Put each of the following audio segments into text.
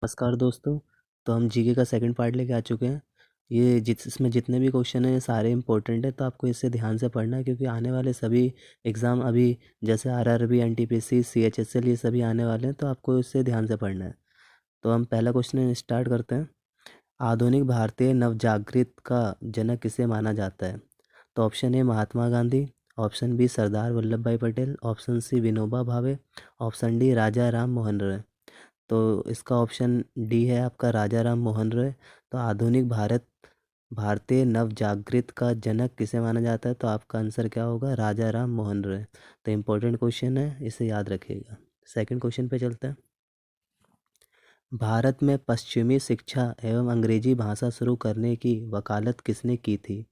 नमस्कार दोस्तों। तो हम जीके का सेकंड पार्ट लेके आ चुके हैं। ये इसमें जितने भी क्वेश्चन हैं सारे इंपॉर्टेंट हैं, तो आपको इसे ध्यान से पढ़ना है क्योंकि आने वाले सभी एग्ज़ाम अभी जैसे आरआरबी, एनटीपीसी, सीएचएसएल ये सभी आने वाले हैं, तो आपको इससे ध्यान से पढ़ना है। तो हम पहला क्वेश्चन स्टार्ट करते हैं। आधुनिक भारतीय नवजागृत का जनक किसे माना जाता है? तो option A Mahatma Gandhi, option B Sardar Vallabhbhai Patel, option C Vinoba Bhave, option D Raja Ram Mohan Roy. तो इसका ऑप्शन डी है आपका राजा राम मोहन रॉय। तो आधुनिक भारतीय नवजागृत का जनक किसे माना जाता है? तो आपका आंसर क्या होगा? राजा राम मोहन रॉय। तो इम्पोर्टेंट क्वेश्चन है, इसे याद रखिएगा। सेकंड क्वेश्चन पे चलते हैं। भारत में पश्चिमी शिक्षा एवं अंग्रेजी भाषा शुरू करने की वकालत किसने की थी?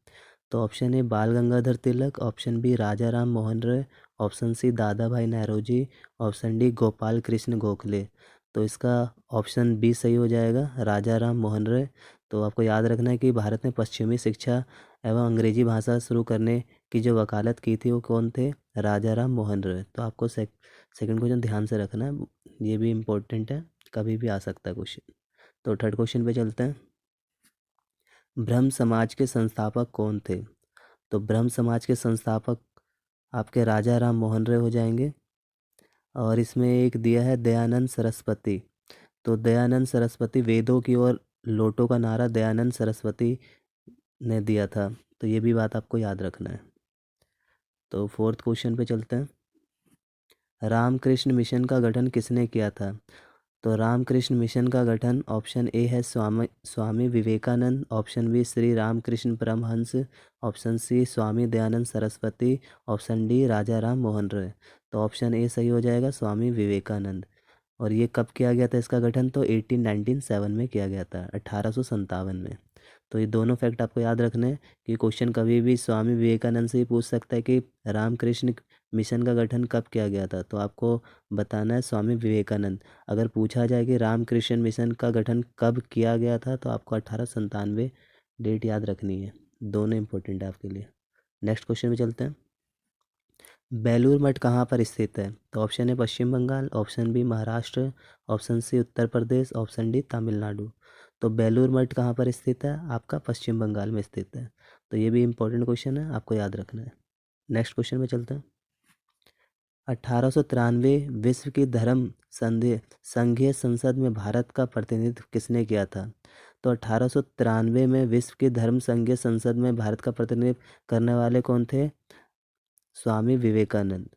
तो ऑप्शन ए बाल गंगाधर तिलक, ऑप्शन बी राजा राम मोहन रॉय, ऑप्शन सी दादा भाई नौरोजी, ऑप्शन डी गोपाल कृष्ण गोखले। तो इसका ऑप्शन बी सही हो जाएगा, राजा राम मोहन रॉय। तो आपको याद रखना है कि भारत में पश्चिमी शिक्षा एवं अंग्रेजी भाषा शुरू करने की जो वकालत की थी वो कौन थे? राजा राम मोहन रॉय। तो आपको सेकंड क्वेश्चन ध्यान से रखना है, ये भी इम्पोर्टेंट है, कभी भी आ सकता है क्वेश्चन। तो थर्ड क्वेश्चन पे चलते हैं। ब्रह्म समाज के संस्थापक कौन थे? तो ब्रह्म समाज के संस्थापक आपके राजा राम मोहन रॉय हो जाएंगे। और इसमें एक दिया है दयानंद सरस्वती। तो दयानंद सरस्वती वेदों की ओर लोटो का नारा दयानंद सरस्वती ने दिया था। तो ये भी बात आपको याद रखना है। तो फोर्थ क्वेश्चन पे चलते हैं। रामकृष्ण मिशन का गठन किसने किया था? तो रामकृष्ण मिशन का गठन ऑप्शन ए है Swami Swami Vivekananda, option B Shri Ramakrishna Paramhansa, option C Swami Dayanand Saraswati, option D Raja Ram Mohan Roy. तो ऑप्शन ए सही हो जाएगा, स्वामी विवेकानंद। और ये कब किया गया था इसका गठन? तो 1897 में किया गया था, 1857 में। तो ये दोनों फैक्ट आपको याद रखने हैं कि क्वेश्चन कभी भी स्वामी विवेकानंद से ही पूछ सकता है कि रामकृष्ण मिशन का गठन कब किया गया था, तो आपको बताना है स्वामी विवेकानंद। अगर पूछा जाए कि रामकृष्ण मिशन का गठन कब किया गया था, तो आपको 1897 डेट याद रखनी है। दोनों इंपॉर्टेंट है आपके लिए। नेक्स्ट क्वेश्चन में चलते हैं। बेलूर मठ कहाँ पर स्थित है? तो ऑप्शन है Paschim Bangal, option B Maharashtra, option C Uttar Pradesh, option D Tamil Nadu. तो बेलूर मठ कहाँ पर स्थित है? आपका पश्चिम बंगाल में स्थित है। तो ये भी इम्पोर्टेंट क्वेश्चन है, आपको याद रखना है। नेक्स्ट क्वेश्चन में चलते हैं। 1893 विश्व की धर्म संघीय संसद में भारत का प्रतिनिधित्व किसने किया था? तो 1893 में विश्व की धर्म संघीय संसद में भारत का प्रतिनिधित्व करने वाले कौन थे? स्वामी विवेकानंद।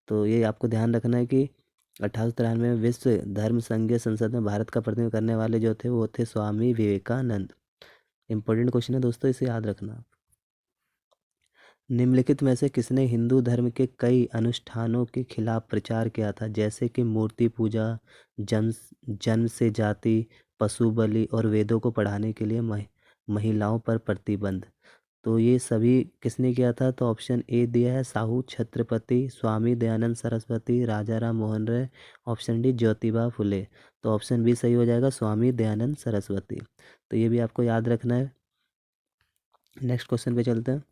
तो ये आपको ध्यान रखना है कि 1893 में विश्व धर्म संघीय संसद में भारत का प्रतिनिधित्व करने वाले जो थे वो थे स्वामी विवेकानंद। इंपॉर्टेंट क्वेश्चन है दोस्तों, इसे याद रखना। निम्नलिखित में से किसने हिंदू धर्म के कई अनुष्ठानों के खिलाफ प्रचार किया था, जैसे कि मूर्ति पूजा, जन्म जन्म से जाति, पशु बलि और वेदों को पढ़ाने के लिए महिलाओं पर प्रतिबंध? तो ये सभी किसने किया था? तो ऑप्शन ए दिया है साहू छत्रपति, स्वामी दयानंद सरस्वती, राजा राम मोहन राय, ऑप्शन डी ज्योतिबा फुले। तो ऑप्शन बी सही हो जाएगा, स्वामी दयानंद सरस्वती। तो ये भी आपको याद रखना है। नेक्स्ट क्वेश्चन पे चलते हैं।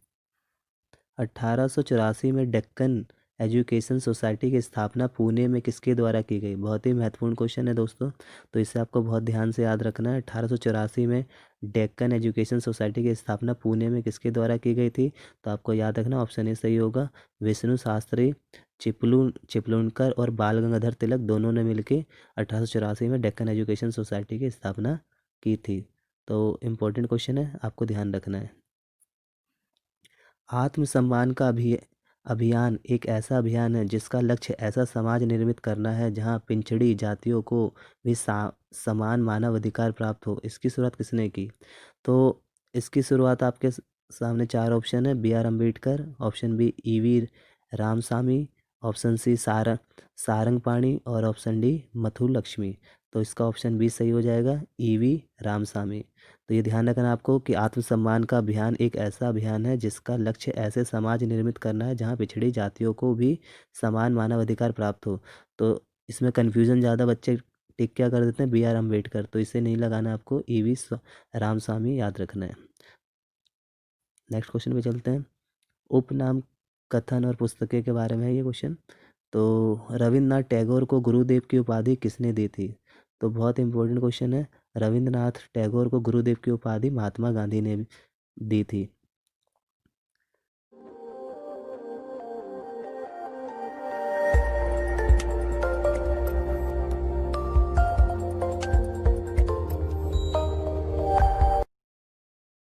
1884 में डेक्कन एजुकेशन सोसाइटी की स्थापना पुणे में किसके द्वारा की गई? बहुत ही महत्वपूर्ण क्वेश्चन है दोस्तों, तो इसे आपको बहुत ध्यान से याद रखना है। 1884 में डेक्कन एजुकेशन सोसाइटी की स्थापना पुणे में किसके द्वारा की गई थी? तो आपको याद रखना, ऑप्शन ए सही होगा, विष्णु शास्त्री चिपलूणकर और बाल गंगाधर तिलक दोनों ने मिलकर 1884 में डेक्कन एजुकेशन सोसाइटी की स्थापना की थी। तो इम्पोर्टेंट क्वेश्चन है, आपको ध्यान रखना है। आत्मसम्मान का अभियान एक ऐसा अभियान है जिसका लक्ष्य ऐसा समाज निर्मित करना है जहां पिछड़ी जातियों को भी समान मानव अधिकार प्राप्त हो। इसकी शुरुआत किसने की? तो इसकी शुरुआत आपके सामने चार ऑप्शन है। B R Ambedkar, option B EV Ramasamy, option C Sarangapani और ऑप्शन डी मथु लक्ष्मी। तो इसका ऑप्शन बी सही हो जाएगा, ईवी रामसामी। तो ये ध्यान रखना आपको कि आत्मसम्मान का अभियान एक ऐसा अभियान है जिसका लक्ष्य ऐसे समाज निर्मित करना है जहाँ पिछड़ी जातियों को भी समान मानव अधिकार प्राप्त हो। तो इसमें कन्फ्यूज़न ज़्यादा बच्चे टिक क्या कर देते हैं, बी आर अम्बेडकर, तो इसे नहीं लगाना, आपको ईवी रामस्वामी याद रखना है। नेक्स्ट क्वेश्चन पे चलते हैं। उपनाम, कथन और पुस्तकें के बारे में है ये क्वेश्चन। तो रविन्द्रनाथ टैगोर को गुरुदेव की उपाधि किसने दी थी? तो बहुत इंपॉर्टेंट क्वेश्चन है। रविंद्रनाथ टैगोर को गुरुदेव की उपाधि महात्मा गांधी ने दी थी।